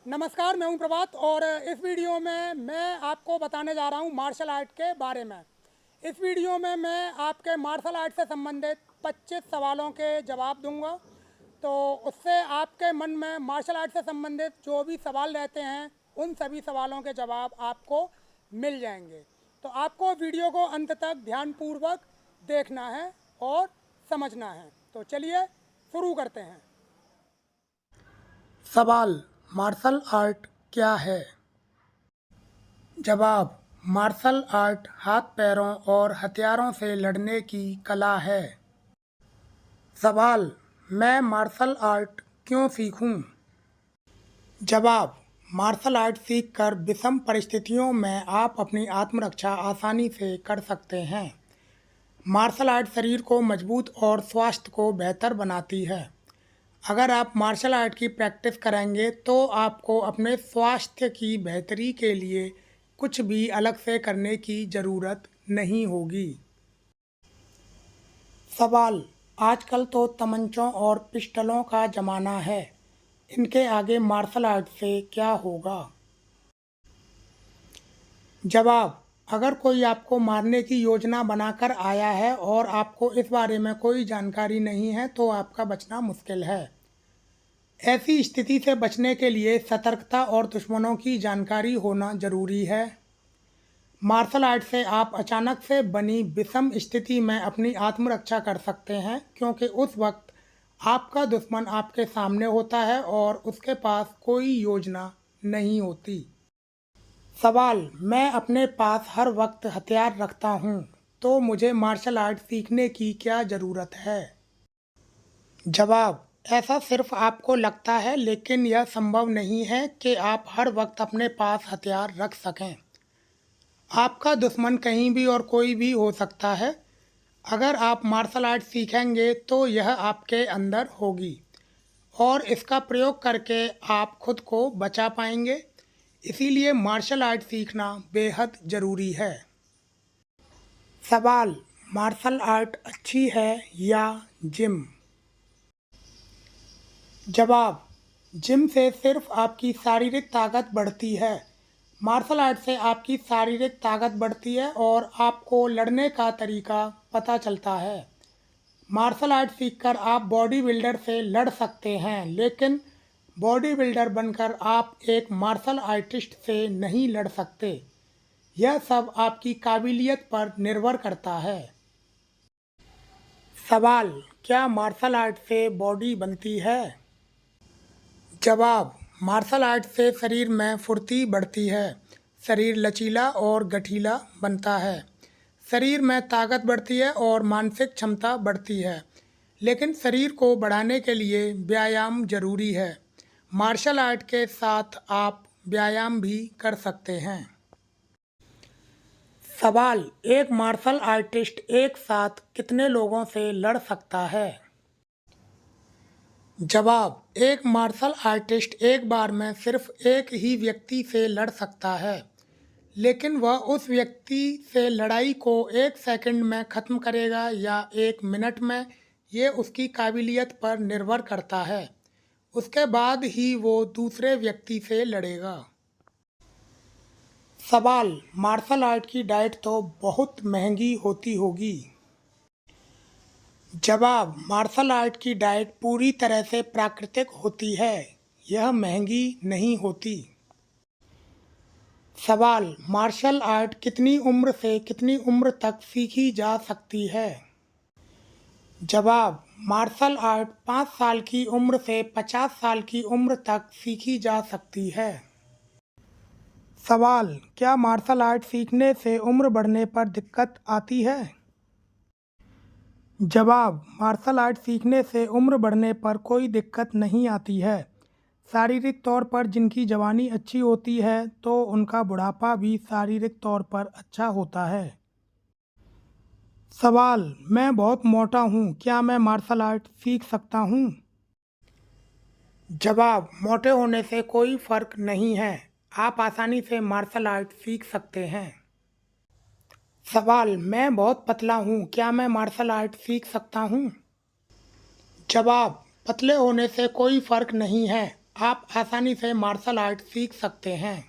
नमस्कार, मैं हूं प्रभात और इस वीडियो में मैं आपको बताने जा रहा हूं मार्शल आर्ट के बारे में। इस वीडियो में मैं आपके मार्शल आर्ट से संबंधित 25 सवालों के जवाब दूंगा। तो उससे आपके मन में मार्शल आर्ट से संबंधित जो भी सवाल रहते हैं उन सभी सवालों के जवाब आपको मिल जाएंगे। तो आपको वीडियो को अंत तक ध्यानपूर्वक देखना है और समझना है। तो चलिए शुरू करते हैं। सवाल: मार्शल आर्ट क्या है? जवाब: मार्शल आर्ट हाथ पैरों और हथियारों से लड़ने की कला है। सवाल: मैं मार्शल आर्ट क्यों सीखूं? जवाब: मार्शल आर्ट सीखकर विषम परिस्थितियों में आप अपनी आत्मरक्षा आसानी से कर सकते हैं। मार्शल आर्ट शरीर को मजबूत और स्वास्थ्य को बेहतर बनाती है। अगर आप मार्शल आर्ट की प्रैक्टिस करेंगे तो आपको अपने स्वास्थ्य की बेहतरी के लिए कुछ भी अलग से करने की ज़रूरत नहीं होगी। सवाल: आजकल तो तमंचों और पिस्टलों का ज़माना है, इनके आगे मार्शल आर्ट से क्या होगा? जवाब: अगर कोई आपको मारने की योजना बनाकर आया है और आपको इस बारे में कोई जानकारी नहीं है तो आपका बचना मुश्किल है। ऐसी स्थिति से बचने के लिए सतर्कता और दुश्मनों की जानकारी होना जरूरी है। मार्शल आर्ट से आप अचानक से बनी विषम स्थिति में अपनी आत्मरक्षा कर सकते हैं, क्योंकि उस वक्त आपका दुश्मन आपके सामने होता है और उसके पास कोई योजना नहीं होती। सवाल: मैं अपने पास हर वक्त हथियार रखता हूँ, तो मुझे मार्शल आर्ट सीखने की क्या ज़रूरत है? जवाब: ऐसा सिर्फ आपको लगता है, लेकिन यह संभव नहीं है कि आप हर वक्त अपने पास हथियार रख सकें। आपका दुश्मन कहीं भी और कोई भी हो सकता है। अगर आप मार्शल आर्ट सीखेंगे तो यह आपके अंदर होगी और इसका प्रयोग करके आप खुद को बचा पाएंगे। इसीलिए मार्शल आर्ट सीखना बेहद ज़रूरी है। सवाल: मार्शल आर्ट अच्छी है या जिम? जवाब: जिम से सिर्फ आपकी शारीरिक ताकत बढ़ती है। मार्शल आर्ट से आपकी शारीरिक ताकत बढ़ती है और आपको लड़ने का तरीका पता चलता है। मार्शल आर्ट सीखकर आप बॉडी बिल्डर से लड़ सकते हैं, लेकिन बॉडी बिल्डर बनकर आप एक मार्शल आर्टिस्ट से नहीं लड़ सकते। यह सब आपकी काबिलियत पर निर्भर करता है। सवाल: क्या मार्शल आर्ट से बॉडी बनती है? जवाब: मार्शल आर्ट से शरीर में फुर्ती बढ़ती है, शरीर लचीला और गठीला बनता है, शरीर में ताकत बढ़ती है और मानसिक क्षमता बढ़ती है। लेकिन शरीर को बढ़ाने के लिए व्यायाम जरूरी है। मार्शल आर्ट के साथ आप व्यायाम भी कर सकते हैं। सवाल: एक मार्शल आर्टिस्ट एक साथ कितने लोगों से लड़ सकता है? जवाब: एक मार्शल आर्टिस्ट एक बार में सिर्फ एक ही व्यक्ति से लड़ सकता है, लेकिन वह उस व्यक्ति से लड़ाई को 1 सेकंड में ख़त्म करेगा या 1 मिनट में, ये उसकी काबिलियत पर निर्भर करता है। उसके बाद ही वो दूसरे व्यक्ति से लड़ेगा। सवाल: मार्शल आर्ट की डाइट तो बहुत महंगी होती होगी। जवाब: मार्शल आर्ट की डाइट पूरी तरह से प्राकृतिक होती है, यह महंगी नहीं होती। सवाल: मार्शल आर्ट कितनी उम्र से कितनी उम्र तक सीखी जा सकती है? जवाब: मार्शल आर्ट 5 साल की उम्र से 50 साल की उम्र तक सीखी जा सकती है। सवाल: क्या मार्शल आर्ट सीखने से उम्र बढ़ने पर दिक्कत आती है? जवाब: मार्शल आर्ट सीखने से उम्र बढ़ने पर कोई दिक्कत नहीं आती है। शारीरिक तौर पर जिनकी जवानी अच्छी होती है तो उनका बुढ़ापा भी शारीरिक तौर पर अच्छा होता है। सवाल: मैं बहुत मोटा हूँ, क्या मैं मार्शल आर्ट सीख सकता हूँ? जवाब: मोटे होने से कोई फर्क नहीं है, आप आसानी से मार्शल आर्ट सीख सकते हैं। सवाल: मैं बहुत पतला हूँ, क्या मैं मार्शल आर्ट सीख सकता हूँ? जवाब: पतले होने से कोई फर्क नहीं है, आप आसानी से मार्शल आर्ट सीख सकते हैं।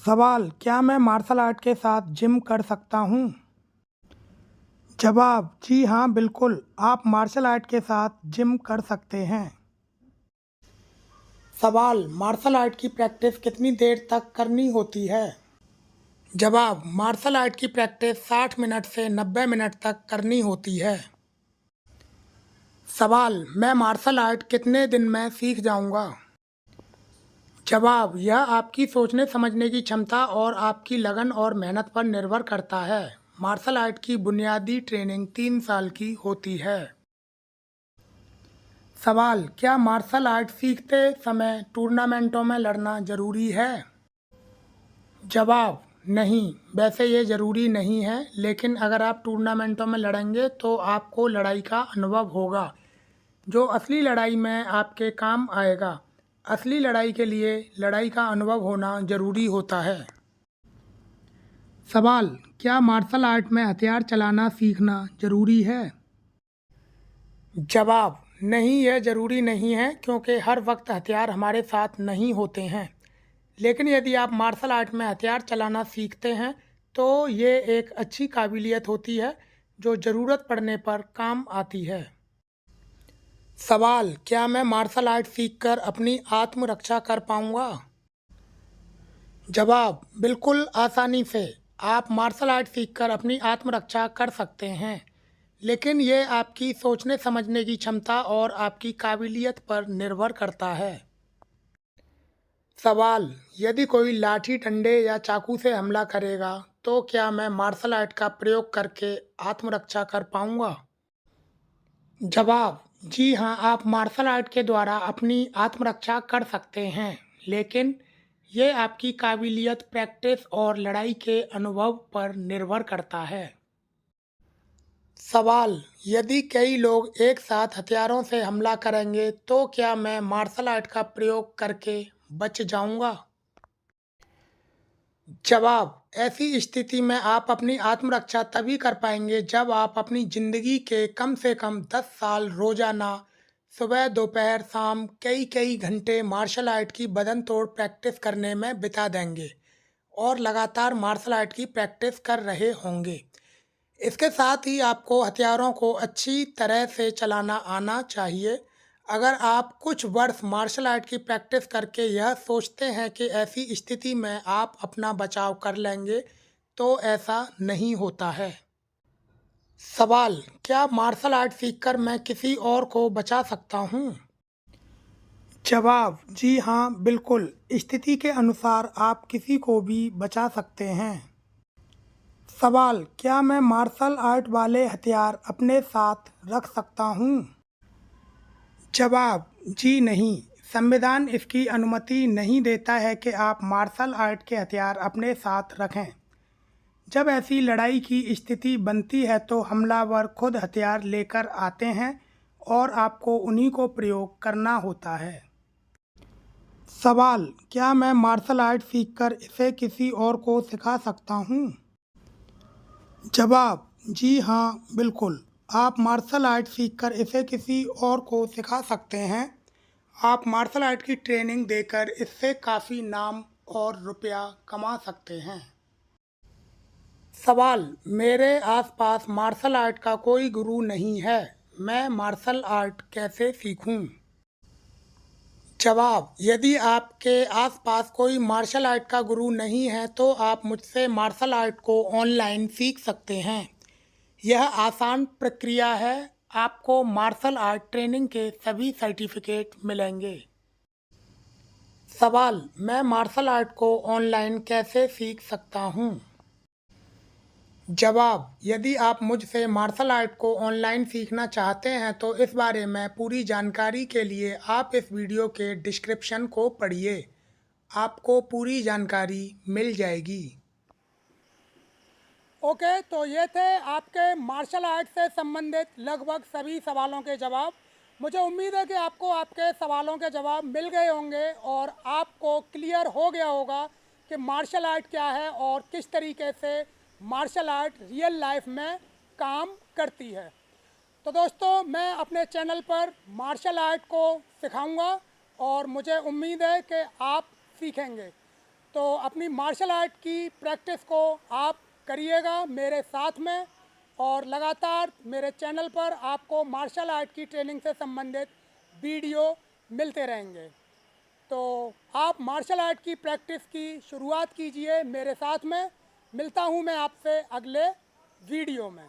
सवाल, क्या मैं मार्शल आर्ट के साथ जिम कर सकता हूँ? जवाब, जी हाँ बिल्कुल, आप मार्शल आर्ट के साथ जिम कर सकते हैं। सवाल, मार्शल आर्ट की प्रैक्टिस कितनी देर तक करनी होती है? जवाब, मार्शल आर्ट की प्रैक्टिस 60 मिनट से 90 मिनट तक करनी होती है। सवाल, मैं मार्शल आर्ट कितने दिन में सीख जाऊंगा? जवाब, यह आपकी सोचने समझने की क्षमता और आपकी लगन और मेहनत पर निर्भर करता है। मार्शल आर्ट की बुनियादी ट्रेनिंग 3 साल की होती है। सवाल, क्या मार्शल आर्ट सीखते समय टूर्नामेंटों में लड़ना ज़रूरी है? जवाब, नहीं, वैसे ये ज़रूरी नहीं है, लेकिन अगर आप टूर्नामेंटों में लड़ेंगे तो आपको लड़ाई का अनुभव होगा, जो असली लड़ाई में आपके काम आएगा। असली लड़ाई के लिए लड़ाई का अनुभव होना ज़रूरी होता है। सवाल, क्या मार्शल आर्ट में हथियार चलाना सीखना ज़रूरी है? जवाब, नहीं, यह ज़रूरी नहीं है, क्योंकि हर वक्त हथियार हमारे साथ नहीं होते हैं। लेकिन यदि आप मार्शल आर्ट में हथियार चलाना सीखते हैं तो ये एक अच्छी काबिलियत होती है जो ज़रूरत पड़ने पर काम आती है। सवाल, क्या मैं मार्शल आर्ट सीखकर अपनी आत्मरक्षा कर पाऊंगा? जवाब, बिल्कुल आसानी से। आप मार्शल आर्ट सीखकर अपनी आत्मरक्षा कर सकते हैं, लेकिन ये आपकी सोचने समझने की क्षमता और आपकी काबिलियत पर निर्भर करता है। सवाल, यदि कोई लाठी डंडे या चाकू से हमला करेगा तो क्या मैं मार्शल आर्ट का प्रयोग करके आत्मरक्षा कर पाऊंगा? जवाब, जी हाँ, आप मार्शल आर्ट के द्वारा अपनी आत्मरक्षा कर सकते हैं, लेकिन ये आपकी काबिलियत, प्रैक्टिस और लड़ाई के अनुभव पर निर्भर करता है। सवाल, यदि कई लोग एक साथ हथियारों से हमला करेंगे तो क्या मैं मार्शल आर्ट का प्रयोग करके बच जाऊंगा? जवाब, ऐसी स्थिति में आप अपनी आत्मरक्षा तभी कर पाएंगे जब आप अपनी ज़िंदगी के कम से कम 10 साल रोज़ाना सुबह, दोपहर, शाम कई कई घंटे मार्शल आर्ट की बदन तोड़ प्रैक्टिस करने में बिता देंगे और लगातार मार्शल आर्ट की प्रैक्टिस कर रहे होंगे। इसके साथ ही आपको हथियारों को अच्छी तरह से चलाना आना चाहिए। अगर आप कुछ वर्ष मार्शल आर्ट की प्रैक्टिस करके यह सोचते हैं कि ऐसी स्थिति में आप अपना बचाव कर लेंगे, तो ऐसा नहीं होता है। सवाल, क्या मार्शल आर्ट सीखकर मैं किसी और को बचा सकता हूँ? जवाब, जी हाँ बिल्कुल, स्थिति के अनुसार आप किसी को भी बचा सकते हैं। सवाल, क्या मैं मार्शल आर्ट वाले हथियार अपने साथ रख सकता हूँ? जवाब, जी नहीं, संविधान इसकी अनुमति नहीं देता है कि आप मार्शल आर्ट के हथियार अपने साथ रखें। जब ऐसी लड़ाई की स्थिति बनती है तो हमलावर खुद हथियार लेकर आते हैं और आपको उन्हीं को प्रयोग करना होता है। सवाल, क्या मैं मार्शल आर्ट सीखकर इसे किसी और को सिखा सकता हूँ? जवाब, जी हाँ बिल्कुल, आप मार्शल आर्ट सीखकर इसे किसी और को सिखा सकते हैं। आप मार्शल आर्ट की ट्रेनिंग देकर इससे काफ़ी नाम और रुपया कमा सकते हैं। सवाल, मेरे आसपास मार्शल आर्ट का कोई गुरु नहीं है, मैं मार्शल आर्ट कैसे सीखूं? जवाब, यदि आपके आसपास कोई मार्शल आर्ट का गुरु नहीं है तो आप मुझसे मार्शल आर्ट को ऑनलाइन सीख सकते हैं। यह आसान प्रक्रिया है। आपको मार्शल आर्ट ट्रेनिंग के सभी सर्टिफिकेट मिलेंगे। सवाल, मैं मार्शल आर्ट को ऑनलाइन कैसे सीख सकता हूँ? जवाब, यदि आप मुझसे मार्शल आर्ट को ऑनलाइन सीखना चाहते हैं तो इस बारे में पूरी जानकारी के लिए आप इस वीडियो के डिस्क्रिप्शन को पढ़िए। आपको पूरी जानकारी मिल जाएगी। ओके, तो ये थे आपके मार्शल आर्ट से संबंधित लगभग सभी सवालों के जवाब। मुझे उम्मीद है कि आपको आपके सवालों के जवाब मिल गए होंगे और आपको क्लियर हो गया होगा कि मार्शल आर्ट क्या है और किस तरीके से मार्शल आर्ट रियल लाइफ में काम करती है। तो दोस्तों, मैं अपने चैनल पर मार्शल आर्ट को सिखाऊंगा और मुझे उम्मीद है कि आप सीखेंगे। तो अपनी मार्शल आर्ट की प्रैक्टिस को आप करिएगा मेरे साथ में, और लगातार मेरे चैनल पर आपको मार्शल आर्ट की ट्रेनिंग से संबंधित वीडियो मिलते रहेंगे। तो आप मार्शल आर्ट की प्रैक्टिस की शुरुआत कीजिए मेरे साथ में। मिलता हूँ मैं आपसे अगले वीडियो में।